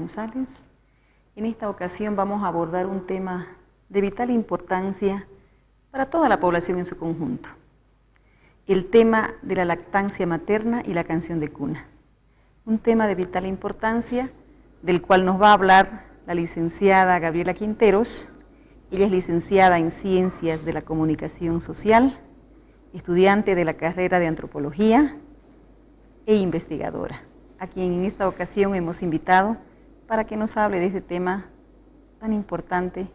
González. En esta ocasión vamos a abordar un tema de vital importancia para toda la población en su conjunto. El tema de la lactancia materna y la canción de cuna. Un tema de vital importancia del cual nos va a hablar la licenciada Gabriela Quinteros. Ella es licenciada en Ciencias de la Comunicación Social, estudiante de la carrera de Antropología e investigadora, a quien en esta ocasión hemos invitado para que nos hable de este tema tan importante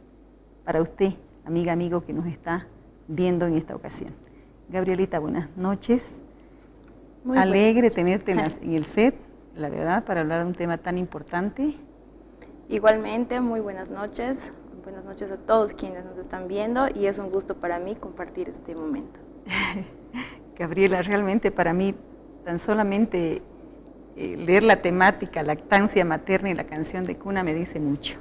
para usted, amiga, amigo que nos está viendo en esta ocasión. Gabrielita, buenas noches. Muy alegre tenerte en el set, la verdad, para hablar de un tema tan importante. Igualmente, muy buenas noches a todos quienes nos están viendo y es un gusto para mí compartir este momento. Gabriela, realmente para mí tan solamente leer la temática, lactancia materna y la canción de cuna me dice mucho.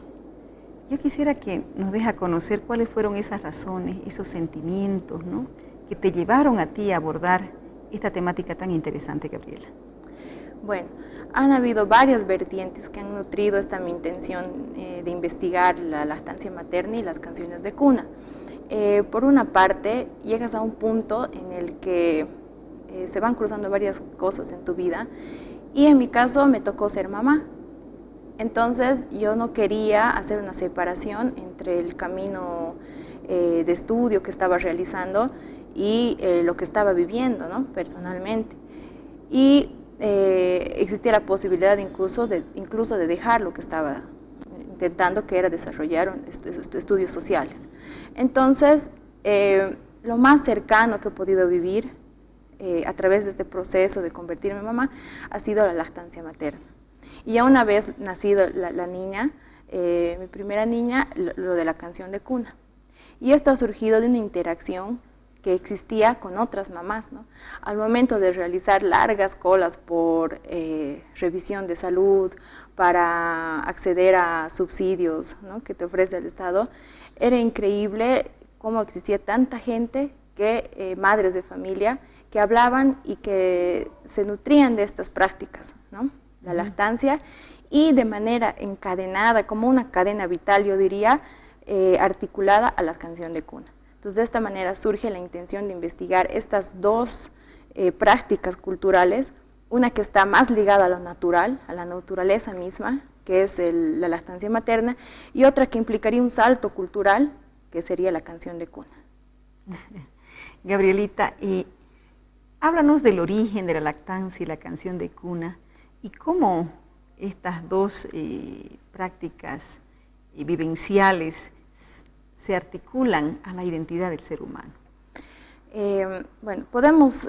Yo quisiera que nos deje conocer cuáles fueron esas razones, esos sentimientos, ¿no?, que te llevaron a ti a abordar esta temática tan interesante, Gabriela. Bueno, han habido varias vertientes que han nutrido mi intención de investigar la lactancia materna y las canciones de cuna. Por una parte, llegas a un punto en el que se van cruzando varias cosas en tu vida y en mi caso me tocó ser mamá. Entonces yo no quería hacer una separación entre el camino de estudio que estaba realizando y lo que estaba viviendo, ¿no?, personalmente. Y existía la posibilidad incluso de dejar lo que estaba intentando, que era desarrollar estudios sociales. Entonces, lo más cercano que he podido vivir a través de este proceso de convertirme en mamá ha sido la lactancia materna. Y ya una vez nacido la niña, mi primera niña, lo de la canción de cuna. Y esto ha surgido de una interacción que existía con otras mamás, ¿no? Al momento de realizar largas colas por revisión de salud, para acceder a subsidios, ¿no?, que te ofrece el Estado, era increíble cómo existía tanta gente, madres de familia, que hablaban y que se nutrían de estas prácticas, ¿no?, la lactancia, y de manera encadenada, como una cadena vital, yo diría, articulada a la canción de cuna. Entonces, de esta manera surge la intención de investigar estas dos prácticas culturales, una que está más ligada a lo natural, a la naturaleza misma, que es la lactancia materna, y otra que implicaría un salto cultural, que sería la canción de cuna. Gabrielita, háblanos del origen de la lactancia y la canción de cuna, y cómo estas dos prácticas vivenciales se articulan a la identidad del ser humano. Bueno, podemos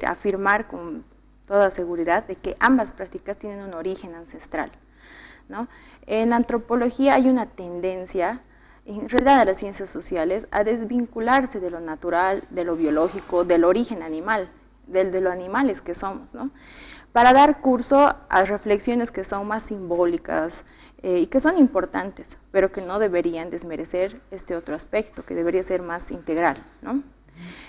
afirmar con toda seguridad de que ambas prácticas tienen un origen ancestral, ¿no? En la antropología hay una tendencia, en realidad de las ciencias sociales, a desvincularse de lo natural, de lo biológico, del origen animal, de los animales que somos, ¿no?, para dar curso a reflexiones que son más simbólicas y que son importantes, pero que no deberían desmerecer este otro aspecto, que debería ser más integral, ¿no?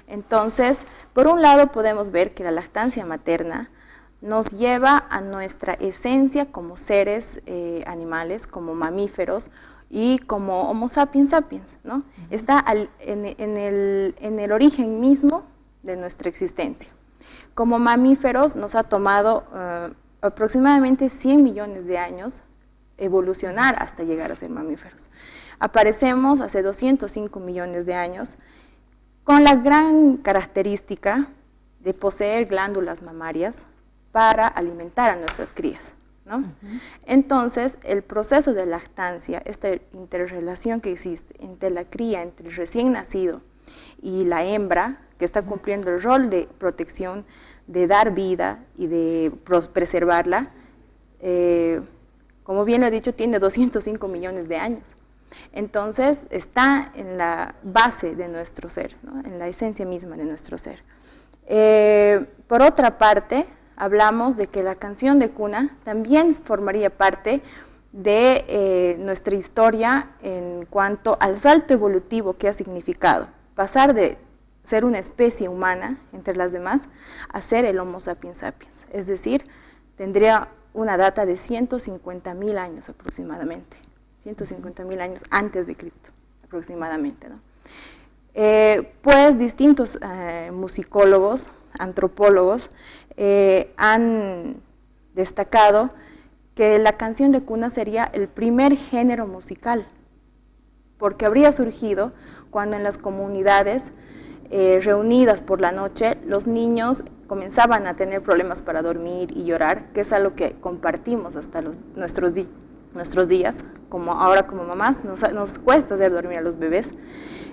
Entonces, por un lado podemos ver que la lactancia materna nos lleva a nuestra esencia como seres animales, como mamíferos y como Homo sapiens sapiens, ¿no? Está en el origen mismo de nuestra existencia. Como mamíferos nos ha tomado aproximadamente 100 millones de años evolucionar hasta llegar a ser mamíferos. Aparecemos hace 205 millones de años con la gran característica de poseer glándulas mamarias para alimentar a nuestras crías, ¿no? Entonces, el proceso de lactancia, esta interrelación que existe entre la cría, entre el recién nacido y la hembra, que está cumpliendo el rol de protección, de dar vida y de preservarla, como bien lo he dicho, tiene 205 millones de años. Entonces, está en la base de nuestro ser, ¿no?, en la esencia misma de nuestro ser. Por otra parte, hablamos de que la canción de cuna también formaría parte de nuestra historia en cuanto al salto evolutivo que ha significado pasar de ser una especie humana entre las demás a ser el Homo sapiens sapiens, es decir, tendría una data de 150.000 años aproximadamente, 150.000 años antes de Cristo aproximadamente, ¿no? Pues distintos musicólogos, antropólogos, han destacado que la canción de cuna sería el primer género musical, porque habría surgido cuando en las comunidades reunidas por la noche, los niños comenzaban a tener problemas para dormir y llorar, que es algo que compartimos hasta nuestros días, como ahora como mamás, nos cuesta hacer dormir a los bebés.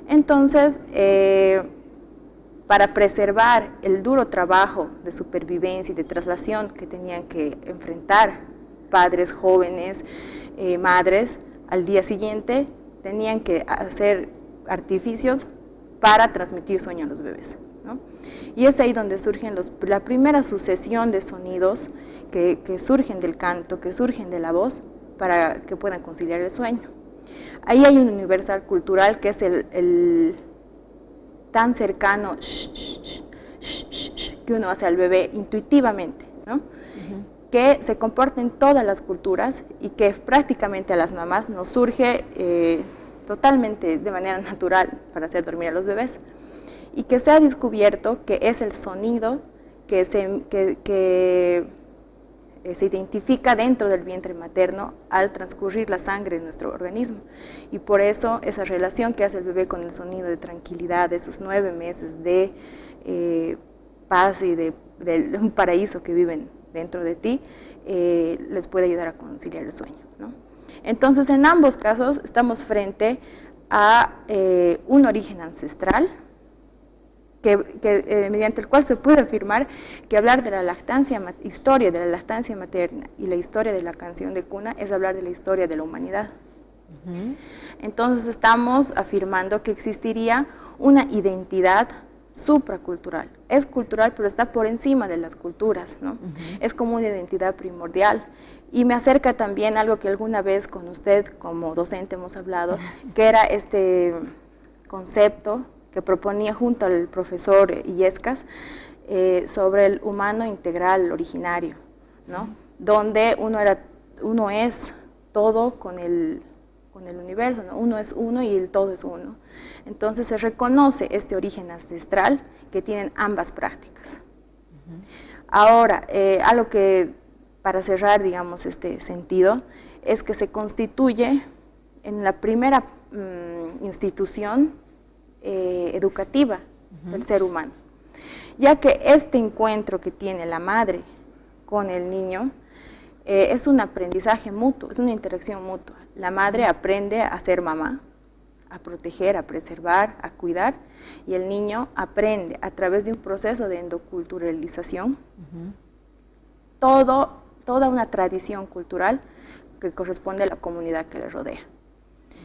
Entonces, para preservar el duro trabajo de supervivencia y de traslación que tenían que enfrentar padres jóvenes, madres, al día siguiente tenían que hacer artificios para transmitir sueño a los bebés, ¿no? Y es ahí donde surgen la primera sucesión de sonidos que surgen del canto, que surgen de la voz, para que puedan conciliar el sueño. Ahí hay un universal cultural que es el tan cercano que uno hace al bebé intuitivamente, ¿no? Que se comporta en todas las culturas y que prácticamente a las mamás nos surge totalmente de manera natural para hacer dormir a los bebés, y que se ha descubierto que es el sonido que se identifica dentro del vientre materno al transcurrir la sangre en nuestro organismo, y por eso esa relación que hace el bebé con el sonido de tranquilidad de esos 9 meses de paz y de un paraíso que viven dentro de ti, les puede ayudar a conciliar el sueño, ¿no? Entonces, en ambos casos estamos frente a un origen ancestral mediante el cual se puede afirmar que hablar de la historia de la lactancia materna y la historia de la canción de cuna es hablar de la historia de la humanidad. Entonces estamos afirmando que existiría una identidad supracultural. Es cultural, pero está por encima de las culturas, ¿no? Es como una identidad primordial. Y me acerca también algo que alguna vez con usted como docente hemos hablado, que era este concepto que proponía junto al profesor Illescas sobre el humano integral originario, ¿no? Donde uno es todo con el universo, ¿no? Uno es uno y el todo es uno. Entonces se reconoce este origen ancestral que tienen ambas prácticas. Ahora, algo que para cerrar, digamos, este sentido, es que se constituye en la primera institución educativa del ser humano, ya que este encuentro que tiene la madre con el niño es un aprendizaje mutuo, es una interacción mutua. La madre aprende a ser mamá, a proteger, a preservar, a cuidar, y el niño aprende a través de un proceso de endoculturalización toda una tradición cultural que corresponde a la comunidad que le rodea.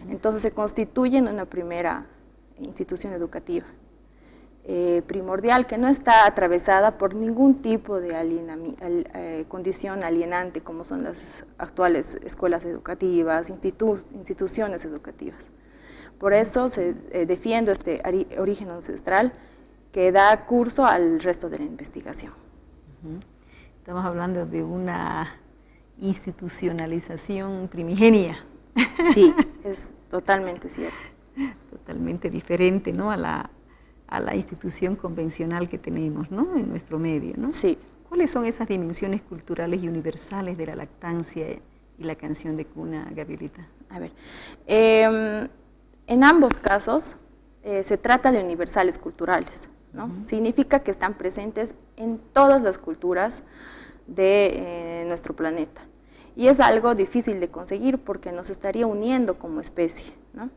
Entonces se constituye en una primera institución educativa primordial, que no está atravesada por ningún tipo de condición alienante como son las actuales escuelas educativas, instituciones educativas. Por eso se defiende este origen ancestral que da curso al resto de la investigación. Estamos hablando de una institucionalización primigenia. Sí, es totalmente cierto. Totalmente diferente, ¿no?, a la institución convencional que tenemos, ¿no?, en nuestro medio, ¿no? Sí. ¿Cuáles son esas dimensiones culturales y universales de la lactancia y la canción de cuna, Gabrielita? A ver, en ambos casos se trata de universales culturales, ¿no? Significa que están presentes en todas las culturas de nuestro planeta. Y es algo difícil de conseguir porque nos estaría uniendo como especie, ¿no?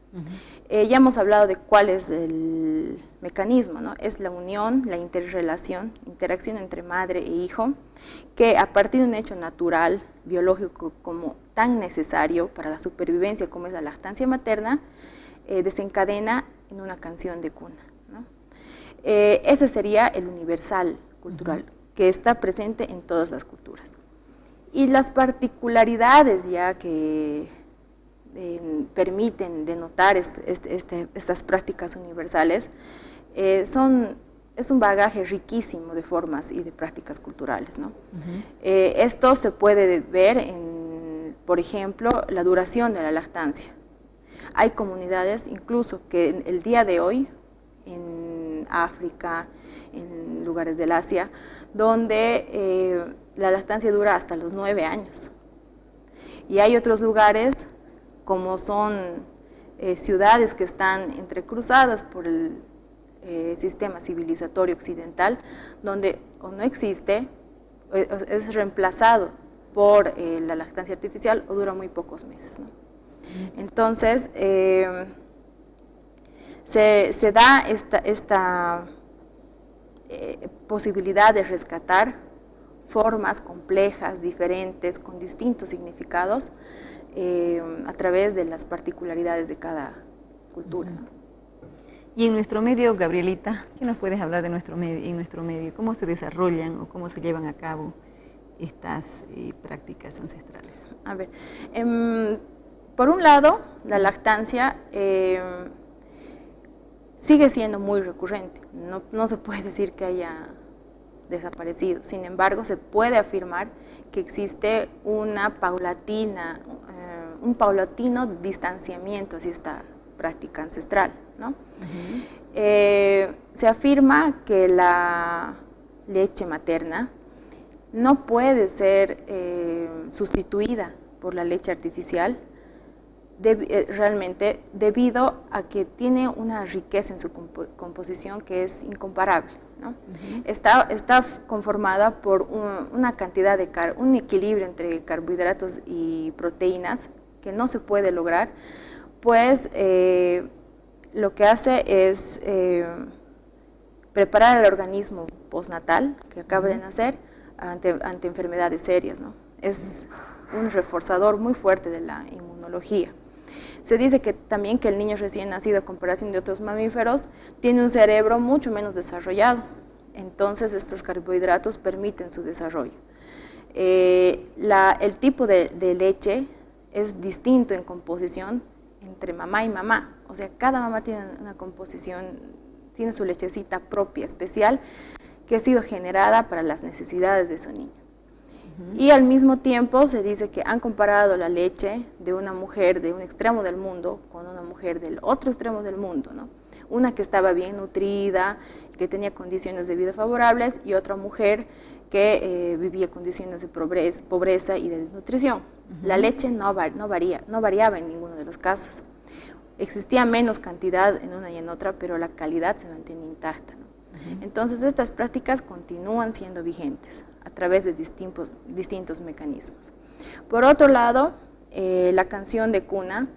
Ya hemos hablado de cuál es el mecanismo, ¿no? Es la unión, la interrelación, interacción entre madre e hijo, que a partir de un hecho natural, biológico, como tan necesario para la supervivencia como es la lactancia materna, desencadena en una canción de cuna, ¿no? Ese sería el universal cultural, que está presente en todas las culturas. Y las particularidades ya que permiten denotar estas prácticas universales son es un bagaje riquísimo de formas y de prácticas culturales, ¿no? Esto se puede ver en, por ejemplo, la duración de la lactancia. Hay comunidades incluso que en el día de hoy, en África, en lugares del Asia, donde la lactancia dura hasta los 9 años. Y hay otros lugares, como son ciudades que están entrecruzadas por el sistema civilizatorio occidental, donde o no existe, es reemplazado por la lactancia artificial o dura muy pocos meses, ¿no? Entonces, se da esta posibilidad de rescatar formas complejas, diferentes, con distintos significados, a través de las particularidades de cada cultura, ¿no? Y en nuestro medio, Gabrielita, ¿qué nos puedes hablar de nuestro medio, en nuestro medio? ¿Cómo se desarrollan o cómo se llevan a cabo estas prácticas ancestrales? A ver, por un lado, la lactancia sigue siendo muy recurrente. No se puede decir que haya desaparecido. Sin embargo, se puede afirmar que existe un paulatino distanciamiento hacia esta práctica ancestral, ¿no? Se afirma que la leche materna no puede ser sustituida por la leche artificial, realmente debido a que tiene una riqueza en su composición que es incomparable, ¿no? Está conformada por una cantidad un equilibrio entre carbohidratos y proteínas que no se puede lograr, pues lo que hace es preparar al organismo postnatal que acaba de nacer ante enfermedades serias, ¿no? Es un reforzador muy fuerte de la inmunología. Se dice que también que el niño recién nacido, a comparación de otros mamíferos, tiene un cerebro mucho menos desarrollado. Entonces, estos carbohidratos permiten su desarrollo. El tipo de leche es distinto en composición entre mamá y mamá. O sea, cada mamá tiene una composición, tiene su lechecita propia, especial, que ha sido generada para las necesidades de su niño. Y al mismo tiempo se dice que han comparado la leche de una mujer de un extremo del mundo con una mujer del otro extremo del mundo, ¿no? Una que estaba bien nutrida, que tenía condiciones de vida favorables, y otra mujer que vivía condiciones de pobreza y de desnutrición. La leche no variaba en ninguno de los casos. Existía menos cantidad en una y en otra, pero la calidad se mantenía intacta, ¿no? Entonces, estas prácticas continúan siendo vigentes a través de distintos mecanismos. Por otro lado, la canción de cuna,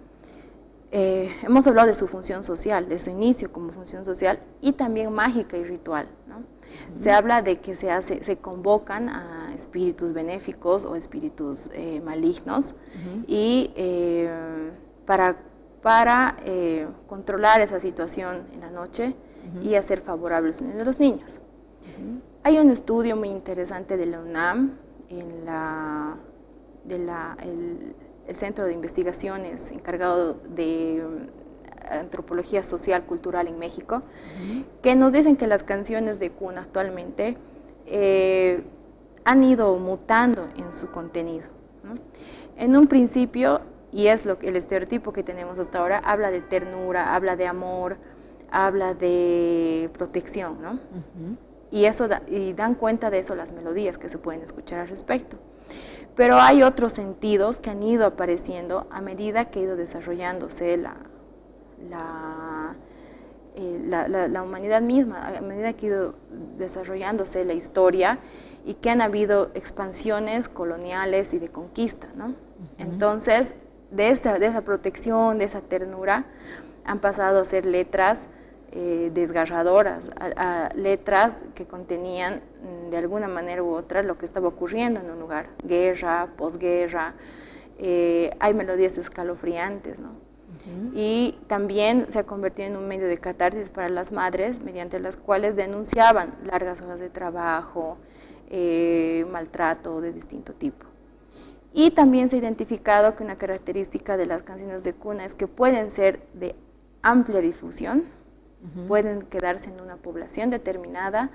hemos hablado de su función social, de su inicio como función social y también mágica y ritual, ¿no? Se habla de que se convocan a espíritus benéficos o espíritus malignos y para controlar esa situación en la noche y hacer favorable el sueño de los niños. Hay un estudio muy interesante de la UNAM, el Centro de Investigaciones encargado de Antropología Social Cultural en México, que nos dicen que las canciones de cuna actualmente han ido mutando en su contenido, ¿no? En un principio, y es el estereotipo que tenemos hasta ahora, habla de ternura, habla de amor, habla de protección, ¿no? Y dan cuenta de eso las melodías que se pueden escuchar al respecto. Pero hay otros sentidos que han ido apareciendo a medida que ha ido desarrollándose la humanidad misma, a medida que ha ido desarrollándose la historia y que han habido expansiones coloniales y de conquista, ¿no? Entonces, de esa protección, de esa ternura, han pasado a ser letras desgarradoras, a letras que contenían de alguna manera u otra lo que estaba ocurriendo en un lugar, guerra, posguerra, hay melodías escalofriantes, ¿no? Y también se ha convertido en un medio de catarsis para las madres, mediante las cuales denunciaban largas horas de trabajo, maltrato de distinto tipo. Y también se ha identificado que una característica de las canciones de cuna es que pueden ser de amplia difusión, pueden quedarse en una población determinada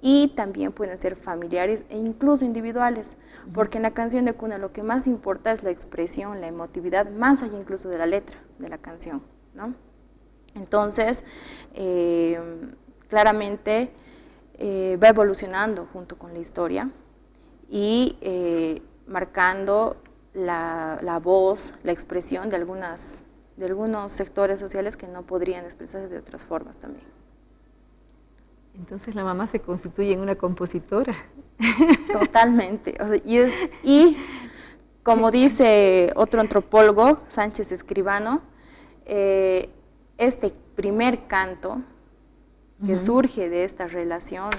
y también pueden ser familiares e incluso individuales, porque en la canción de cuna lo que más importa es la expresión, la emotividad, más allá incluso de la letra de la canción, ¿no? Entonces, claramente va evolucionando junto con la historia y marcando la voz, la expresión de algunos sectores sociales que no podrían expresarse de otras formas también. Entonces la mamá se constituye en una compositora. Totalmente. O sea, y como dice otro antropólogo, Sánchez Escribano, este primer canto que surge de esta relación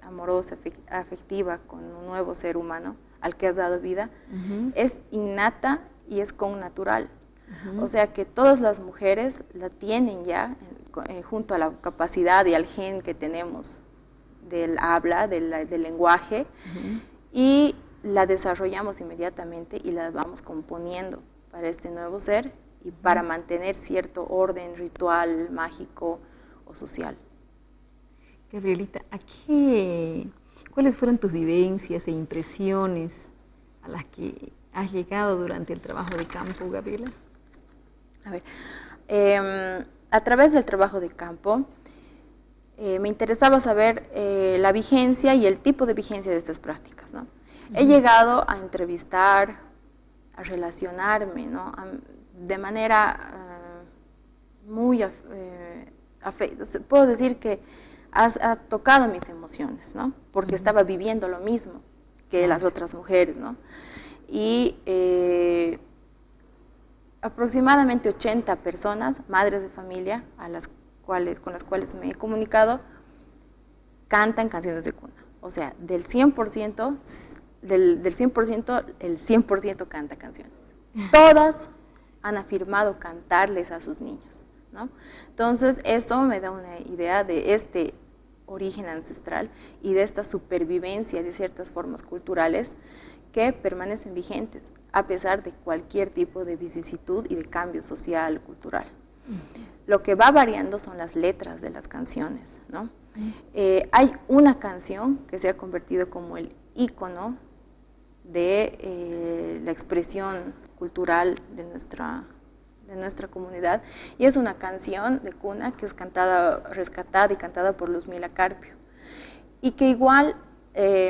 amorosa, afectiva con un nuevo ser humano al que has dado vida, es innata y es connatural. O sea que todas las mujeres la tienen ya junto a la capacidad y al gen que tenemos del habla, del lenguaje, y la desarrollamos inmediatamente y la vamos componiendo para este nuevo ser y para mantener cierto orden ritual, mágico o social. Gabrielita, ¿cuáles fueron tus vivencias e impresiones a las que has llegado durante el trabajo de campo, Gabriela? A ver, a través del trabajo de campo me interesaba saber la vigencia y el tipo de vigencia de estas prácticas, ¿no? He llegado a entrevistar, a relacionarme, ¿no? De manera muy puedo decir que ha tocado mis emociones, ¿no? Porque estaba viviendo lo mismo que las otras mujeres, ¿no? Y aproximadamente 80 personas, madres de familia, con las cuales me he comunicado, cantan canciones de cuna. O sea, del 100%, el 100% canta canciones. Todas han afirmado cantarles a sus niños, ¿no? Entonces, eso me da una idea de este origen ancestral y de esta supervivencia de ciertas formas culturales que permanecen vigentes a pesar de cualquier tipo de vicisitud y de cambio social, cultural. Lo que va variando son las letras de las canciones, ¿no? Hay una canción que se ha convertido como el ícono de la expresión cultural de nuestra comunidad, y es una canción de cuna que es rescatada y cantada por Luzmila Carpio, y que igual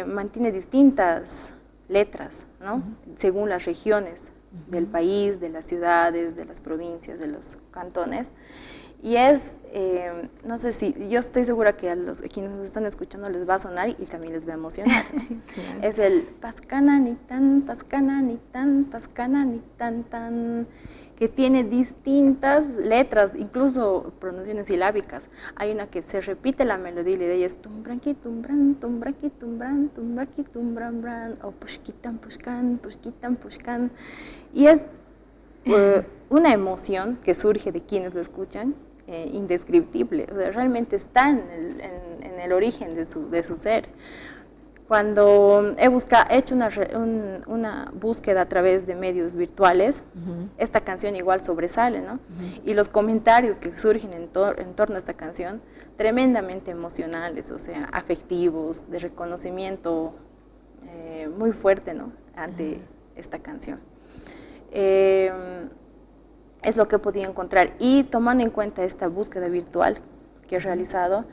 mantiene distintas letras, ¿no? Según las regiones del país, de las ciudades, de las provincias, de los cantones. Y es, no sé si, yo estoy segura que a quienes nos están escuchando les va a sonar y también les va a emocionar, ¿no? Claro. Es el pascana ni tan, pascana ni tan, pascana ni tan, tan, que tiene distintas letras, incluso pronunciaciones silábicas. Hay una que se repite la melodía y la idea es tumbranqui, tumbran, tumbraqui, tumbran, tumbaqui, tumbran, bran, o pushquitan, pushcan, pushquitan, pushcan. Y es una emoción que surge de quienes lo escuchan, indescriptible. O sea, realmente está en el origen de su ser. Cuando he hecho una búsqueda a través de medios virtuales, esta canción igual sobresale, ¿no? Y los comentarios que surgen en torno a esta canción, tremendamente emocionales, o sea, afectivos, de reconocimiento muy fuerte, ¿no? Ante esta canción. Es lo que he podido encontrar. Y tomando en cuenta esta búsqueda virtual que he realizado,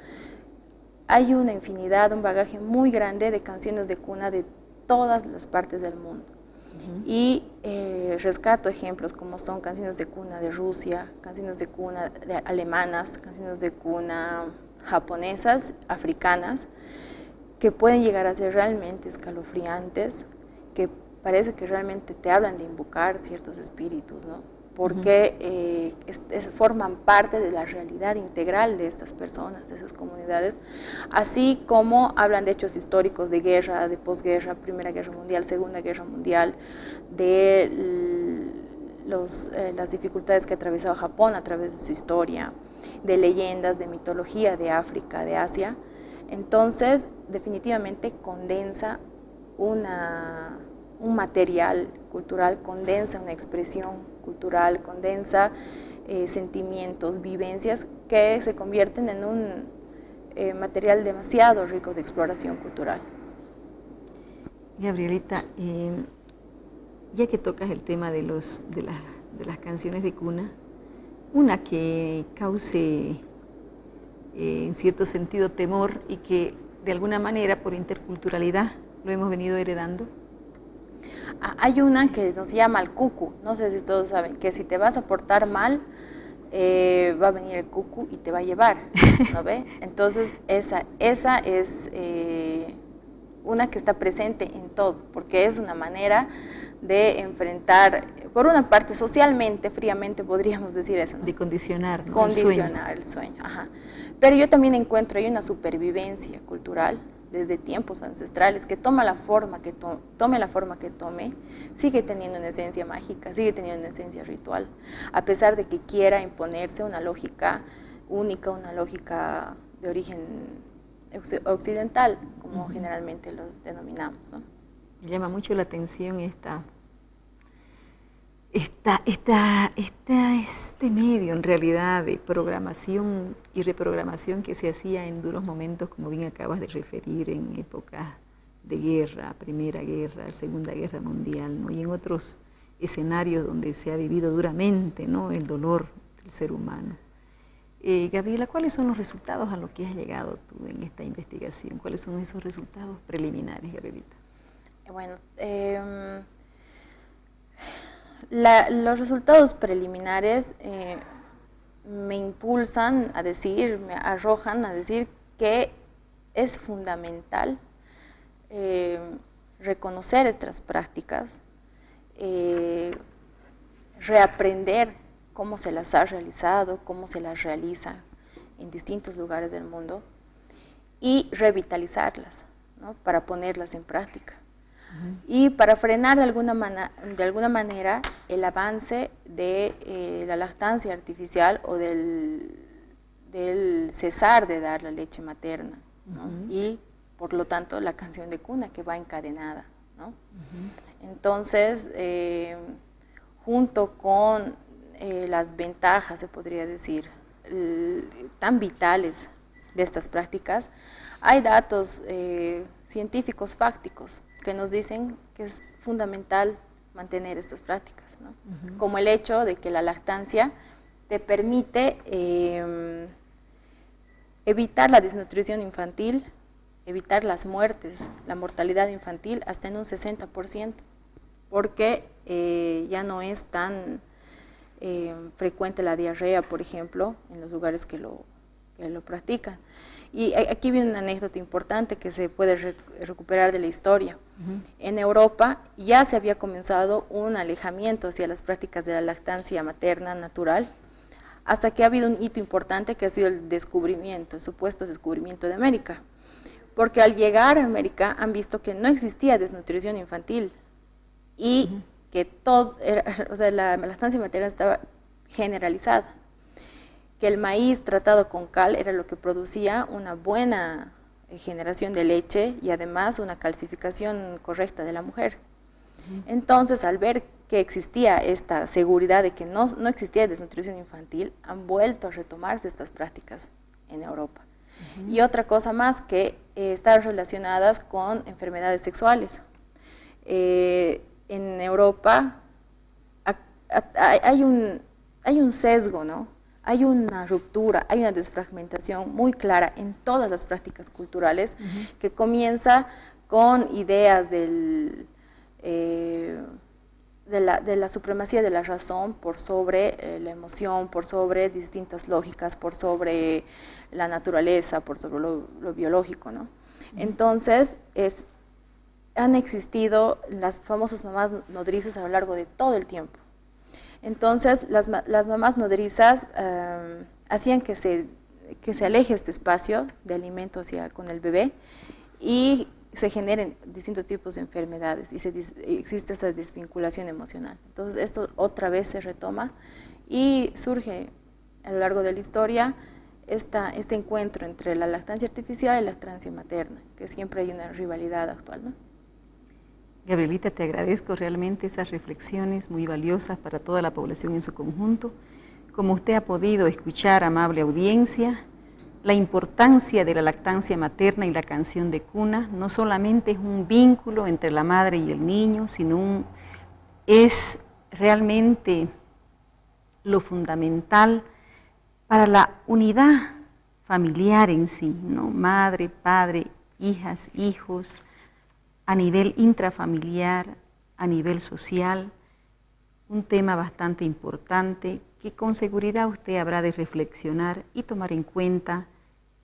hay una infinidad, un bagaje muy grande de canciones de cuna de todas las partes del mundo. Y rescato ejemplos como son canciones de cuna de Rusia, canciones de cuna alemanas, canciones de cuna japonesas, africanas, que pueden llegar a ser realmente escalofriantes, que parece que realmente te hablan de invocar ciertos espíritus, ¿no? Porque forman parte de la realidad integral de estas personas, de esas comunidades, así como hablan de hechos históricos de guerra, de posguerra, Primera Guerra Mundial, Segunda Guerra Mundial, de las dificultades que ha atravesado Japón a través de su historia, de leyendas, de mitología de África, de Asia. Entonces, definitivamente condensa un material cultural, condensa una expresión cultural, condensa sentimientos, vivencias que se convierten en un material demasiado rico de exploración cultural. Gabrielita, ya que tocas el tema de las canciones de cuna, una que cause en cierto sentido temor y que de alguna manera por interculturalidad lo hemos venido heredando. Hay una que nos llama el cucu, no sé si todos saben, que si te vas a portar mal, va a venir el cucu y te va a llevar, ¿no ve? Entonces esa es una que está presente en todo, porque es una manera de enfrentar, por una parte socialmente, fríamente podríamos decir eso, ¿no? De condicionar, ¿no? Condicionar el sueño. Ajá. Pero yo también encuentro ahí una supervivencia cultural desde tiempos ancestrales, que toma la forma que tome la forma que tome, sigue teniendo una esencia mágica, sigue teniendo una esencia ritual, a pesar de que quiera imponerse una lógica única, una lógica de origen occidental, como generalmente lo denominamos, ¿no? Me llama mucho la atención este medio en realidad de programación y reprogramación que se hacía en duros momentos, como bien acabas de referir, en épocas de guerra, Primera Guerra, Segunda Guerra Mundial, ¿no? Y en otros escenarios donde se ha vivido duramente, ¿no?, el dolor del ser humano. Gabriela, ¿cuáles son los resultados a los que has llegado tú en esta investigación? ¿Cuáles son esos resultados preliminares, Gabrielita? Bueno, los resultados preliminares me impulsan a decir, me arrojan a decir que es fundamental reconocer estas prácticas, reaprender cómo se las ha realizado, cómo se las realiza en distintos lugares del mundo y revitalizarlas, ¿no?, para ponerlas en práctica. Y para frenar de alguna manera el avance de la lactancia artificial o del cesar de dar la leche materna, ¿no? Y por lo tanto la canción de cuna que va encadenada, ¿no? Entonces, junto con las ventajas, se podría decir, tan vitales de estas prácticas, hay datos científicos fácticos que nos dicen que es fundamental mantener estas prácticas, ¿no? Como el hecho de que la lactancia te permite evitar la desnutrición infantil, evitar las muertes, la mortalidad infantil hasta en un 60%, porque ya no es tan frecuente la diarrea, por ejemplo, en los lugares que lo practican. Y aquí viene una anécdota importante que se puede recuperar de la historia. En Europa ya se había comenzado un alejamiento hacia las prácticas de la lactancia materna natural, hasta que ha habido un hito importante que ha sido el descubrimiento, el supuesto descubrimiento de América. Porque al llegar a América han visto que no existía desnutrición infantil y que la lactancia materna estaba generalizada, que el maíz tratado con cal era lo que producía una buena generación de leche y además una calcificación correcta de la mujer. Entonces, al ver que existía esta seguridad de que no existía desnutrición infantil, han vuelto a retomarse estas prácticas en Europa. Y otra cosa más que están relacionadas con enfermedades sexuales. En Europa hay un sesgo, ¿no? Hay una ruptura, hay una desfragmentación muy clara en todas las prácticas culturales que comienza con ideas de la supremacía de la razón por sobre la emoción, por sobre distintas lógicas, por sobre la naturaleza, por sobre lo biológico, ¿no? Entonces, han existido las famosas mamás nodrizas a lo largo de todo el tiempo. Entonces, las mamás nodrizas hacían que se aleje este espacio de alimento con el bebé y se generen distintos tipos de enfermedades y existe esa desvinculación emocional. Entonces, esto otra vez se retoma y surge a lo largo de la historia este encuentro entre la lactancia artificial y la lactancia materna, que siempre hay una rivalidad actual, ¿no? Gabrielita, te agradezco realmente esas reflexiones muy valiosas para toda la población en su conjunto, Como usted ha podido escuchar, amable audiencia, la importancia de la lactancia materna y la canción de cuna no solamente es un vínculo entre la madre y el niño, sino es realmente lo fundamental para la unidad familiar en sí, ¿no? Madre, padre, hijas, hijos, a nivel intrafamiliar, a nivel social, un tema bastante importante que con seguridad usted habrá de reflexionar y tomar en cuenta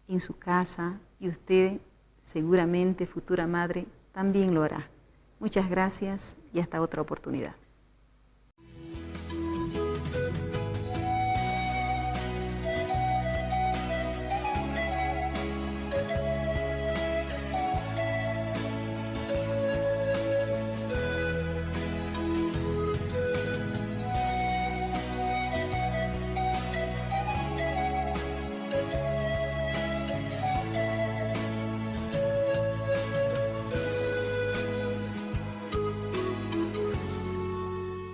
en su casa, y usted seguramente, futura madre, también lo hará. Muchas gracias y hasta otra oportunidad.